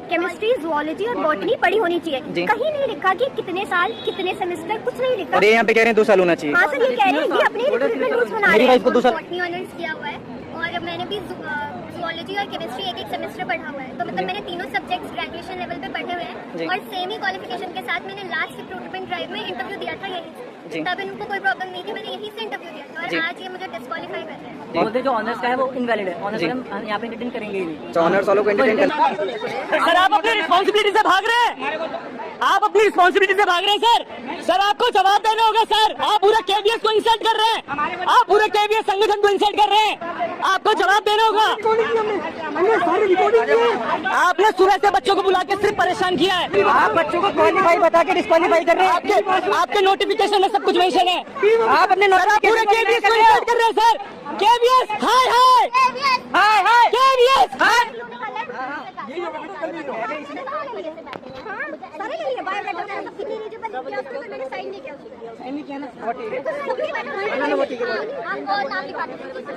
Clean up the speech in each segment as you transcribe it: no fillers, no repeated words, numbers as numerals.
Chemistry, zoology और botany पढ़ी होनी चाहिए। कहीं नहीं लिखा कि कितने साल, कितने सेमेस्टर, कुछ नहीं लिखा। अरे यहाँ पे कह रहे हैं 2 साल होना चाहिए। हाँ सर, ये कह रहे हैं, ये अपने रिक्रूटमेंट रूल्स बना रहे हैं। बॉटनी ऑनर्स किया हुआ है और मैंने भी जूलॉजी और केमिस्ट्री एक सेमेस्टर पढ़ा हुआ है, तो मतलब मैंने तीनों सब्जेक्ट्स ग्रेजुएशन लेवल पे पढ़े हुए हैं और सेम ही क्वालिफिकेशन के साथ मैंने लास्ट रिक्रूटमेंट ड्राइव में इंटरव्यू दिया था यहीं से, तब इनको कोई प्रॉब्लम नहीं थी, मैंने यहीं से इंटरव्यू दिया था और आज ये मुझे डिस्क्वालीफाई कर रहे हैं। बोलते जो ऑनर्स का है वो इनवैलिड है, ऑनर्स हम यहाँ पे एंटरटेन करेंगे ही नहीं। तो ऑनर्स वालों को एंटरटेन करना। सर आप अपनी रिस्पॉन्सिबिलिटी से भाग रहे हैं, आप अपनी रिस्पॉन्सिबिलिटी से भाग रहे हैं सर आपको जवाब देना होगा सर। आप पूरे केबीएस को इंसल्ट कर रहे हैं, आप पूरे केबीएस संगठन को इंसल्ट कर रहे हैं, आपको जवाब देना होगा। आपने सुबह से बच्चों को बुला के सिर्फ परेशान किया है। आप बच्चों को क्वालिफाई बता के डिस्क्वालीफाई कर रहे हैं। आपके नोटिफिकेशन में सब कुछ मेंशन है। आप अपने पूरे केबीएस को इंसल्ट कर रहे हैं सर। केबीएस हाय हाय हाय हाय केबीएस हाय।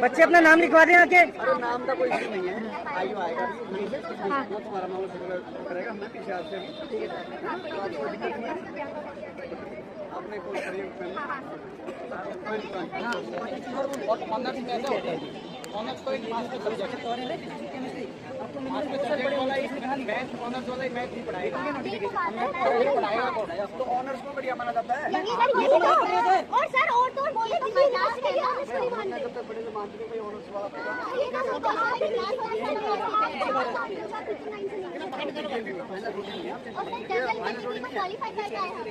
बच्चे अपना नाम लिखवा दें आके। नाम का कोई इशू नहीं है, आयु आएगा वो तुम्हारा मामला करेगा। मैं पीछे आपसे आपने कोई ऑनर्स में ऐसा होता है। ऑनर्स तो एक मास्टर सब्जेक्ट है, मास्टर सब्जेक्ट वाला मैथ, ऑनर्स वाला मैथ नहीं पढ़ाएगा तो ऑनर्स को बढ़िया माना जाता है। और सर और तो बोले तो मैं क्लास के लिए ऑनर्स को नहीं मानते। जब तक बड़े से मानते कोई ऑनर्स वाला क्वालिफाई करके आए हैं।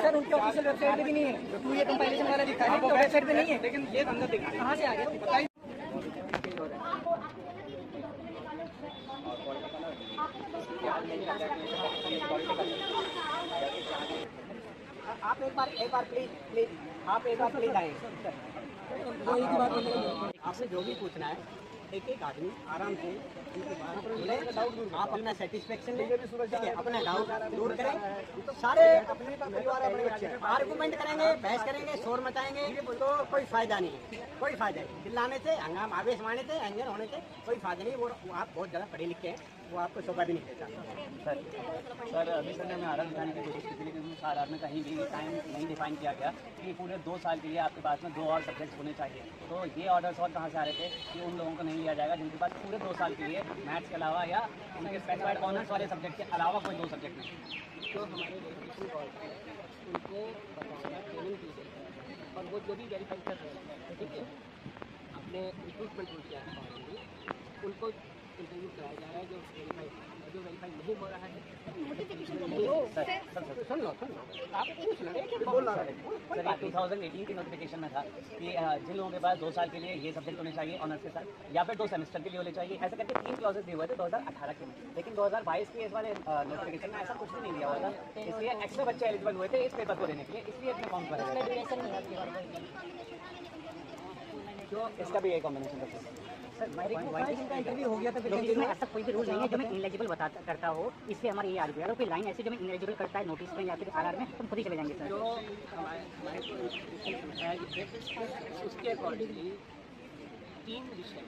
सर उनके ऑफिशियल वेबसाइट पे भी नहीं है, तो ये कंपाइलेशन वाला दिखा है, तो वेबसाइट पे नहीं है। लेकिन ये धंधा दिखा कहाँ से आ गया बताइए। आप एक बार प्लीज आप एक बार प्लीज आए। आपसे जो भी पूछना है एक एक आदमी आराम से आप अपना सेटिस्फेक्शन लें, अपना डाउट दूर करें। सारे अपने परिवार अपने बच्चे आर्गूमेंट करेंगे, बहस करेंगे, शोर मचाएंगे तो कोई फायदा नहीं है, कोई फायदा नहीं। चिल्लाने से, हंगाम आवेश मारने से, एंगर होने से कोई फायदा नहीं। वो आप बहुत ज़्यादा पढ़े लिखे हैं, वो आपको शोभा भी नहीं देता। सर अभी सर ने आरआर दिखाने की कोशिश की थी, लेकिन उस आरआर में कहीं भी टाइम नहीं डिफाइन किया गया कि पूरे 2 साल के लिए आपके पास में 2 और सब्जेक्ट्स होने चाहिए। तो ये ऑर्डर्स और कहाँ से आ रहे थे कि उन लोगों को नहीं लिया जाएगा जिनके पास पूरे 2 साल के लिए मैथ्स के अलावा या उनके स्पेसिफाइड ऑनर्स वाले सब्जेक्ट के अलावा कोई 2 सब्जेक्ट नहीं। तो हमारे उनको बताना ट्रेनिंग दी गई और वो जो भी वेरीफाई कर रहे हैं, ठीक है, अपने रिक्रूटमेंट रूल क्या है उनको इंटरव्यू कराया जा रहा है। जो वेरीफाई नहीं हो रहा है सुन लो आप पूछ लो। सर 2018 की नोटिफिकेशन में था कि जिन लोगों के पास 2 साल के लिए ये सब्जेक्ट होने चाहिए ऑनर्स के साथ, या फिर 2 सेमेस्टर के लिए होने चाहिए, ऐसा करके 3 क्लॉजेस दिए हुए थे 2018 के में। लेकिन 2022 के इस वाले नोटिफिकेशन में ऐसा कुछ भी नहीं दिया हुआ था, इसलिए एक्स्ट्रा बच्चे एलिजिबल हुए थे इस पेपर को देने के लिए, इसलिए इसमें काउंट करेगा। जो इसका भी एक कॉम्बिनेशन था का इंटरव्यू हो गया था, फिर इसमें ऐसा कोई भी रूल नहीं है जो मैं इनएलिजिबल करता हो। इससे हमारे ये आर्ग्यू है, कोई लाइन ऐसी जो मैं इनएलिजिबल करता है नोटिस में या फिर आरआर में, तुम खुद ही चले जाएंगे सर। जो हमारे उसके अकॉर्डिंगली 3 विषय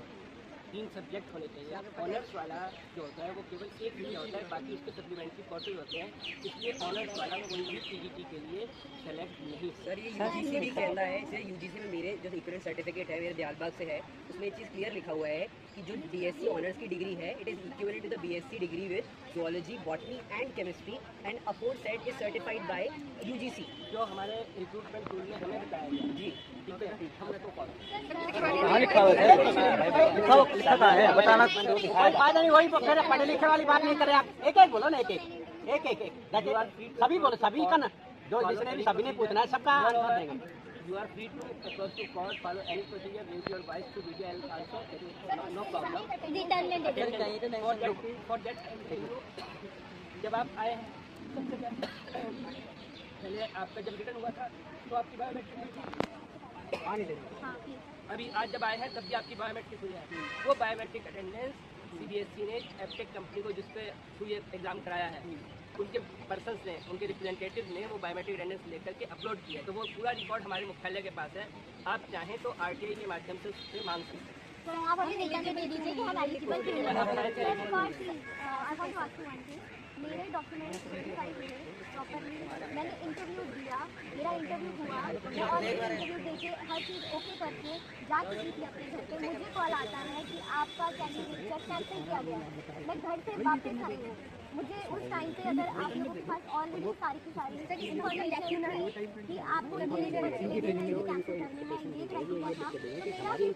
3 सब्जेक्ट होने चाहिए। ऑनर्स वाला जो होता है वो केवल एक विषय होता है, बाकी उसके सप्लीमेंट्री कोर्सेज होते हैं, इसलिए ऑनर्स वाला कोई भी पीजीटी के लिए सेलेक्ट नहीं। सर ये यूजीसी भी कहता है, जैसे यूजीसी में मेरे जो इक्विवेलेंट सर्टिफिकेट है मेरे दयालबाग से है, उसमें एक चीज़ क्लियर लिखा हुआ है कि जो बीएससी ऑनर्स की डिग्री है it is equivalent to the BSc degree with zoology, botany and chemistry and aforesaid is certified by UGC. जो हमारे रिक्रूटमेंट टूल में हमें बताया गया जी, ठीक है, हम उसको लिखा है बताना फायदा नहीं, वही पढ़े लिखे वाली बात नहीं करे। आप एक एक बोलो ना, एक सभी बोलो, सभी का ना, जो जिसने भी सभी ने पूछना है सबका आंसर देंगे। You are free to approach to court, follow any procedure, raise your voice to media also, no problem. For that, जब आप आए हैं सबसे पहले आपका जब रिटर्न हुआ था तो आपकी बायोमेट्रिक आने देंगे। अभी आज जब आए हैं तब भी आपकी बायोमेट्रिक हुई है। वो बायोमेट्रिक अटेंडेंस सीबीएसई ने एप्टेक कंपनी को जिसपे हुई एग्ज़ाम कराया है उनके पर्सन ने, उनके रिप्रेजेंटेटिव ने वो बायोमेट्रिक अटेंडेंस लेकर के अपलोड किया है। तो वो पूरा रिकॉर्ड हमारे मुख्यालय के पास है, आप चाहें तो RTI के माध्यम से उससे मांग सकते हैं। तो आप हमें निकाल दे दीजिए कि हम एलिजिबल क्यों नहीं हैं। मेरे डॉक्यूमेंट्स वेरीफाई हुए प्रॉपरली, मैंने इंटरव्यू दिया, मेरा इंटरव्यू हुआ, मैं और इंटरव्यू देके हर चीज़ ओके करके जा चुकी थी अपने घर पे। मुझे कॉल आता है कि आपका कैंडिडेट चेक कैंसिल किया गया है। मैं घर से वापस आई हूँ। मुझे उस टाइम पे अगर आप लोगों के पास ऑलरेडी सारी की सारी इन्फॉर्मेशन है कि आपको ये कैंसिल करने में ये कैंसिल हुआ था, तो मेरा भी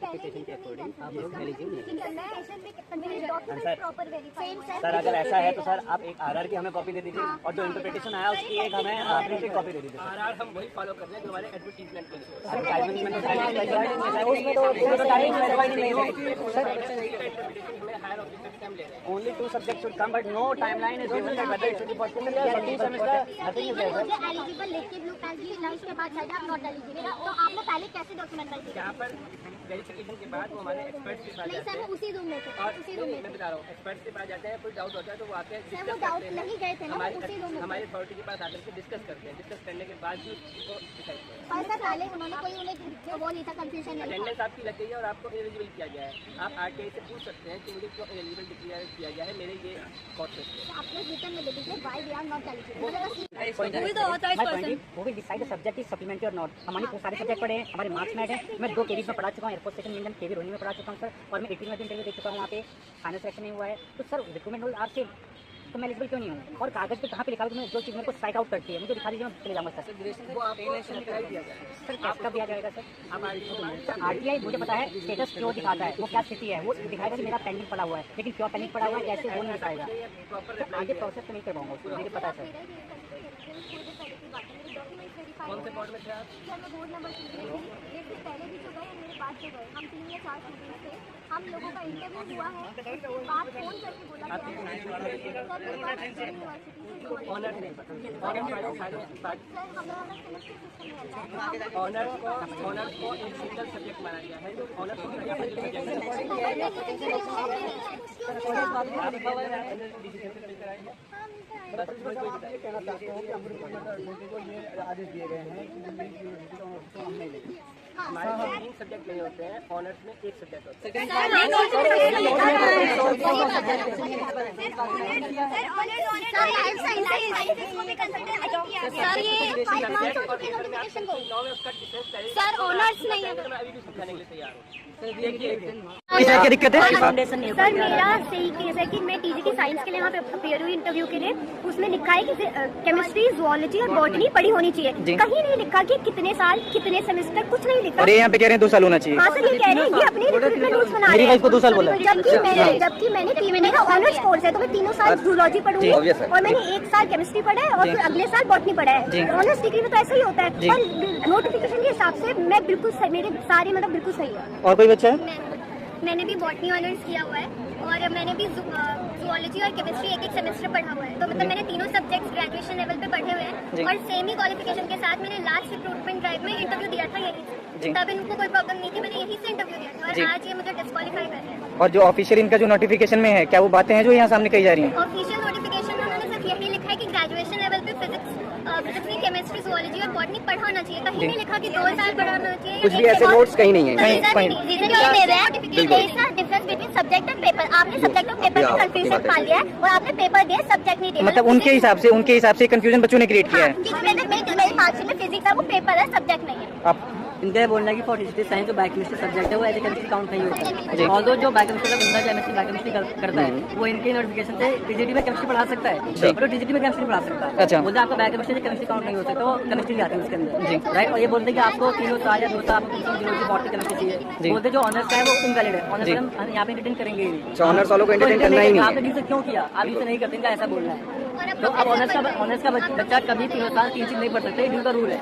पहले ही प्रॉपर वेरीफाई। सर अगर ऐसा है तो सर आप एक RR की हमें कॉपी दे दीजिए और जो इंटरप्रिटेशन आया उसकी एक हमें प्रिंटेड कॉपी दे दीजिए। RR हम वही फॉलो कर रहे हैं जो हमारे एडवर्टीजमेंट के लिए। हायर ऑफिसर से हम ले रहे हैं। Only 2 subjects should come, but no timeline is given that whether it should be for second year or 13th semester. Nothing is there, sir. मुझे एलिजिबल लिख के ब्लू पेन की लाइफ के बाद शायद आप नॉट एलिजिबल, तो आपने पहले कैसे डॉक्यूमेंट कर दिया? यहाँ पर वेरिफिकेशन के बाद वो हमारे एक्सपर्ट्स के पास नहीं जाते सर, हैं वो उसी रूम में थे, और उसी रूम में मैं बता रहा हूँ, एक्सपर्ट्स के पास जाते हैं, कोई डाउट होता है तो वो आते हैं सर, वो डिस्कस डाउट करते नहीं गए थे ना, वो उसी रूम में हैं। थे। हमारी अथॉरिटी के पास आकर के डिस्कस करते हैं, डिस्कस करने के बाद भी उसको डिसाइड करते हैं। और सर पहले उन्होंने कोई उन्हें वो नहीं था, कंफ्यूजन नहीं था। अटेंडेंस आपकी लग गई है और आपको एलिजिबल किया गया है। आप RTI से पूछ सकते हैं कि मुझे क्यों एलिजिबल डिक्लेयर किया गया है, मेरे ये कॉर्सेस है। आप लोग रिटर्न में दे दीजिए why we are not eligible. वो भी डिसाइड सब्जेक्ट इज सप्लीमेंट्री और नॉट। हमारे सारे सब्जेक्ट पढ़े हैं, हमारे मार्क्स मैच है। मैं 2 केवीज में पढ़ा चुका हूँ, एयरफोर्स सेकंड मिशन केवी रोहिणी में पढ़ा चुका हूँ सर, और मैं 18 में इंटरव्यू दे चुका हूँ, वहाँ पे फाइनल सिलेक्शन नहीं हुआ है। तो सर रिक्रूटमेंट रूल आर से तो मैं एलिजिबल क्यों नहीं हूँ? और कागज पे कहाँ पे लिखा हुआ है जो चीज़ मेरे को स्ट्राइक आउट करती है, मुझे दिखा दीजिए, मैं चले जाऊँगा सर। वो आपको दिखाई दिया जाए। सर कैश कब दिया जाएगा सर? आप RTI मुझे पता है स्टेटस क्यों दिखाता है, वो क्या स्थिति है, वो दिखाएगा कि मेरा पेंडिंग पड़ा हुआ है, लेकिन क्यों पेंडिंग पड़ा हुआ है कैसे वो नहीं दिखाएगा। तो आगे प्रोसेस तो नहीं करवाऊंगा उसको, मुझे पता है सर। कौन से बोर्ड में थे आप? सर मैं बोर्ड नंबर 3 में थी, एक दिन पहले भी जो गए मेरे बाद जो गए, हम 3 या 4 स्टूडेंट्स थे। हम लोगों का इंटरव्यू हुआ है, उसके बाद फोन करके बोला गया है सर मेरे पास यूनिवर्सिटी से ऑनर नहीं सर हमारा सेमेस्टर सिस्टम है। ऑनर को एक सिंगल सब्जेक्ट माना गया है, जो ऑनर आदेश दिए गए हैं हमारे 3 सब्जेक्ट नहीं होते हैं, ऑनर्स में 1 सब्जेक्ट होता है। सर ऑनर्स नहीं है। मैं अभी भी समझाने के लिए तैयार हूँ। क्या दिक्कत है? सर मेरा सही केस है कि मैं टीजी की साइंस के लिए वहाँ पे अपेयर हुई इंटरव्यू के लिए, उसमें लिखा है कि केमिस्ट्री, जूलॉजी और बॉटनी पढ़ी होनी चाहिए। कहीं नहीं लिखा कि कितने साल, कितने सेमेस्टर, कुछ नहीं लिखा। अरे यहाँ पे कह रहे हैं 2 साल होना चाहिए। हाँ सर, ये कह रहे हैं, ये अपने रिक्रूटमेंट रूल्स बना रहे हैं। 2 साल बोला है। जबकि मैंने 3 महीने का ऑनर्स कोर्स है, तो मैं 3 साल जूलॉजी पढ़ूंगी और मैंने 1 साल केमिस्ट्री पढ़ा है और फिर अगले साल बॉटनी पढ़ा है। ऑनर्स डिग्री में तो ऐसा ही होता है, और नोटिफिकेशन के हिसाब से मैं बिल्कुल सही, मेरे सारे मतलब बिल्कुल सही है। और कोई बच्चा है? मैंने भी बॉटनी ऑनर्स किया हुआ है और मैंने भी जूलॉजी और केमिस्ट्री एक सेमेस्टर पढ़ा हुआ है। तो मतलब मैंने तीनों सब्जेक्ट्स ग्रेजुएशन लेवल पे पढ़े हुए हैं और सेम ही क्वालिफिकेशन के साथ मैंने लास्ट रिक्रूटमेंट ड्राइव में इंटरव्यू दिया था यहीं से। तब इनको कोई प्रॉब्लम नहीं थी, मैंने यहीं से इंटरव्यू दिया था और आज ये मुझे डिस्क्वालीफाई कर रहे हैं। और जो ऑफिशियल इनका जो नोटिफिकेशन में है, क्या वो बातें हैं जो यहाँ सामने कही जा रही हैं? ऑफिशियल नोटिफिकेशन में उन्होंने सिर्फ यही लिखा है कि ग्रेजुएशन लेवल पे फिजिक्स, केमिस्ट्री, जूलॉजी और बॉटनी पढ़ाना चाहिए। कहीं नहीं लिखा कि 2 साल पढ़ाना चाहिए। कुछ भी ऐसे नोट्स कहीं नहीं है। Difference between subject and paper. आपने सब्जेक्ट और पेपर में कंफ्यूजन पाल लिया है और आपने पेपर दिया, सब्जेक्ट नहीं दिया। मतलब उनके हिसाब से कंफ्यूजन बच्चों ने क्रिएट किया है। मेरे मार्क्स में फिजिक्स है, वो पेपर है, सब्जेक्ट नहीं है। आप इनका ये बोलना है कि फॉर डिजिटल साइंस जो बायोकेमिस्ट्री सब्जेक्ट है वो एज ए केमिस्ट्री काउंट नहीं होता है। ऑल्दो जो बायोकेमिस्ट्री का बंदा केमिस्ट्री बायोकेमिस्ट्री करता है वो इनके नोटिफिकेशन से टीजीटी में केमिस्ट्री पढ़ा सकता है और टीजीटी में केमिस्ट्री पढ़ा सकता है। अच्छा, मुझे आपका बायोकेमिस्ट्री से केमिस्ट्री काउंट नहीं हो सकता, वो केमिस्ट्री आती है उसके अंदर, राइट। और ये बोलते हैं कि आपको 3 साल या 2 साल आपको बॉटनी केमिस्ट्री चाहिए, बोलते जो ऑनर्स का है वो इनवैलिड है। ऑनर्स हम यहाँ पे एंटरटेन करेंगे ही नहीं, ऑनर्स वालों को एंटरटेन करना ही नहीं है। आपने क्यों किया, आप इसे नहीं करते, इनका ऐसा बोलना है। तो अब ऑनर्स का बच्चा कभी 3 साल 3 चीज नहीं पढ़ सकते, ड्यू का रूल है।